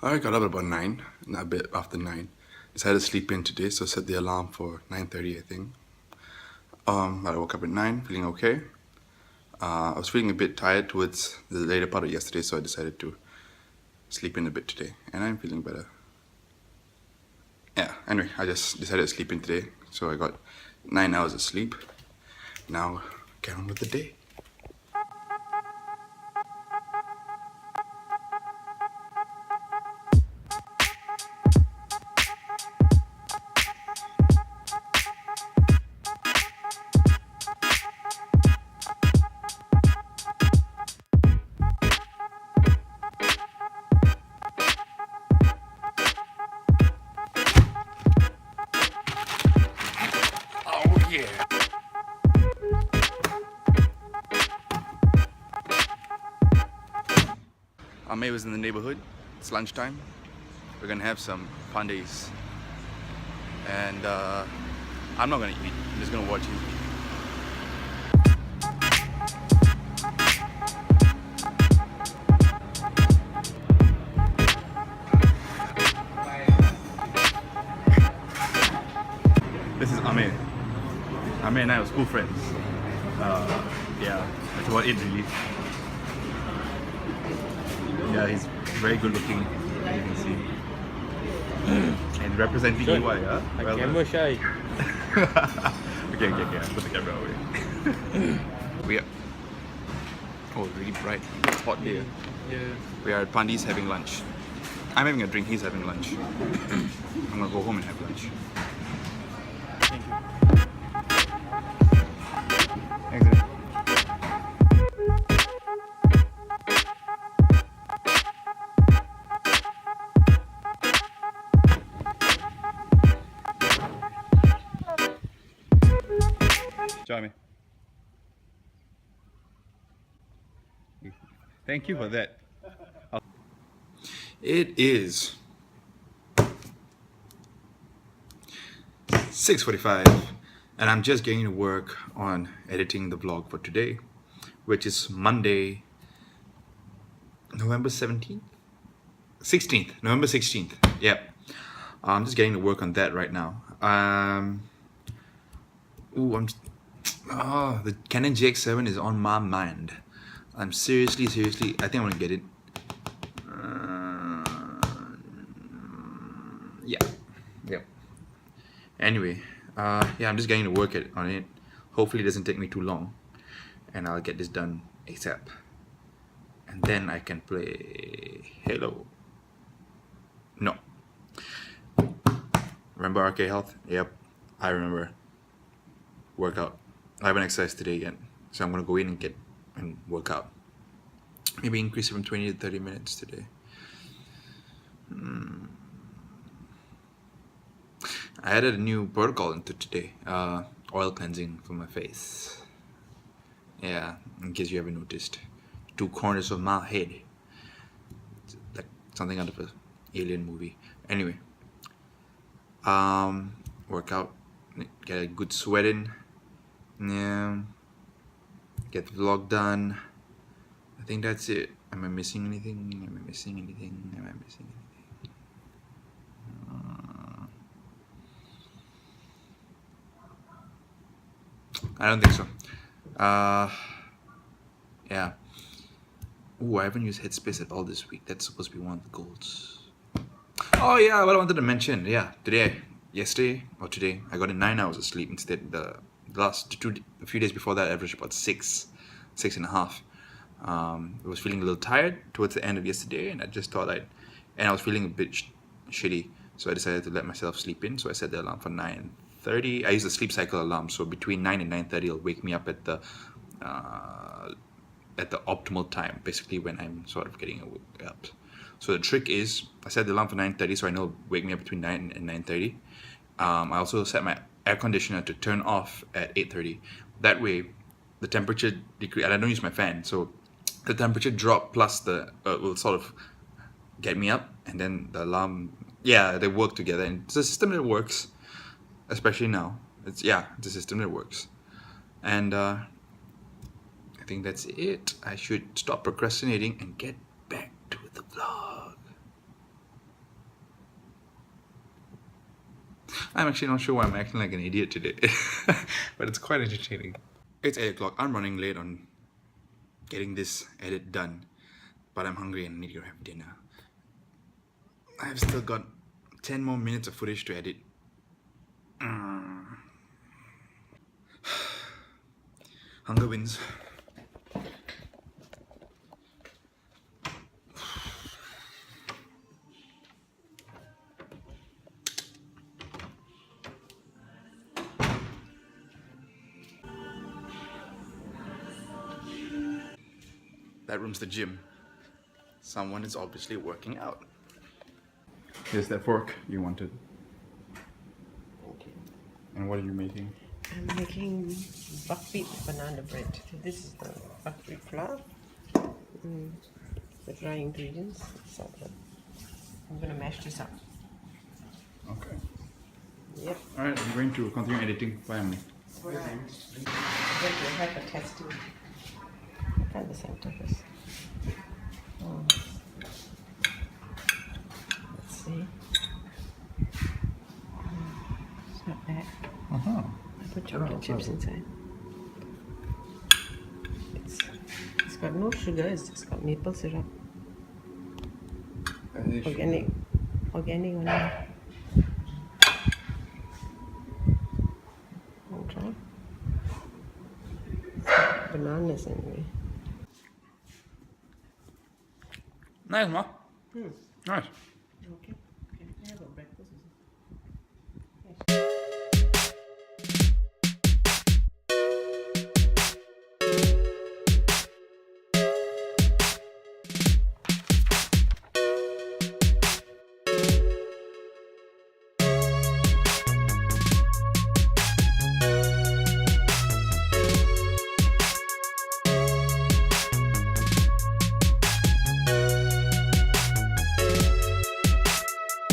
I got up at about 9, a bit after 9. Decided to sleep in today, so set the alarm for 9:30, I think. I woke up at 9, feeling okay. I was feeling a bit tired towards the later part of yesterday, so I decided to sleep in a bit today, and I'm feeling better. Yeah, anyway, I just decided to sleep in today, so I got 9 hours of sleep. Now, get on with the day. Oh, yeah. Ame was in the neighborhood. It's lunchtime. We're gonna have some pandays. And I'm not gonna eat. I'm just gonna watch you. This is Ame. Ame and I were school friends. Yeah, that's about it really. Yeah, he's very good looking, as you can see. And representing Good. EY, huh? Well Camera done. shy. Okay, I'll put the camera away. We are... Oh, really bright. It's hot here. Yeah. We are at Pandi's having lunch. I'm having a drink, he's having lunch. I'm gonna go home and have lunch. Thank you. Thanks, Join me. Thank you for that. It is 6:45 and I'm just getting to work on editing the vlog for today, which is Monday, November 17th? 16th, November 16th. Yep. I'm just getting to work on that right now. The Canon GX7 is on my mind. I'm seriously, I think I'm gonna get it. Yeah. Anyway, yeah, I'm just getting to work on it. Hopefully it doesn't take me too long, and I'll get this done ASAP. And then I can play Halo. No. Remember RK Health? Yep, I remember. Workout. I haven't exercised today yet, so I'm gonna go in and work out. Maybe increase it from 20 to 30 minutes today. I added a new protocol into today. Oil cleansing for my face. Yeah, in case you haven't noticed. 2 corners of my head. It's like something out of an alien movie. Anyway. Workout. Get a good sweat in. Yeah. Get the vlog done. I think that's it. Am I missing anything? I don't think so. Yeah. Ooh, I haven't used Headspace at all this week. That's supposed to be one of the goals. Oh yeah, what I wanted to mention. Yeah, yesterday or today, I got in 9 hours of sleep instead. The a few days before that, I averaged about 6.5. I was feeling a little tired towards the end of yesterday, and I just thought and I was feeling a bit shitty, so I decided to let myself sleep in. So I set the alarm for 9:30. I use the sleep cycle alarm, so between 9 and 9:30, it'll wake me up at the optimal time, basically when I'm sort of getting up. So the trick is, I set the alarm for 9:30, so I know it'll wake me up between 9 and 9:30. I also set my air conditioner to turn off at 8:30. That way, the temperature decrease, and I don't use my fan, so the temperature drop plus the will sort of get me up, and then the alarm, yeah, they work together, and it's a system that works, especially now. It's a system that works, and I think that's it. I should stop procrastinating and get back to the vlog. I'm actually not sure why I'm acting like an idiot today, but it's quite entertaining. It's 8 o'clock. I'm running late on getting this edit done, but I'm hungry and need to have dinner. I've still got 10 more minutes of footage to edit. Hunger wins. That room's the gym. Someone is obviously working out. Here's that fork you wanted. Okay. And what are you making? I'm making buckwheat banana bread. This is the buckwheat flour. The dry ingredients. So I'm gonna mash this up. Okay. Yep. Alright, I'm going to continue editing. Bye, Emily. Right. I'm going to have a testing. Kind of center this. Oh. Let's see. It's not bad. Uh-huh. I put chocolate chips inside. It's got no sugar, it's just got maple syrup. Organic only. I'll try. Bananas anyway. Nice, Ma. Nice. Okay. Can I have a breakfast?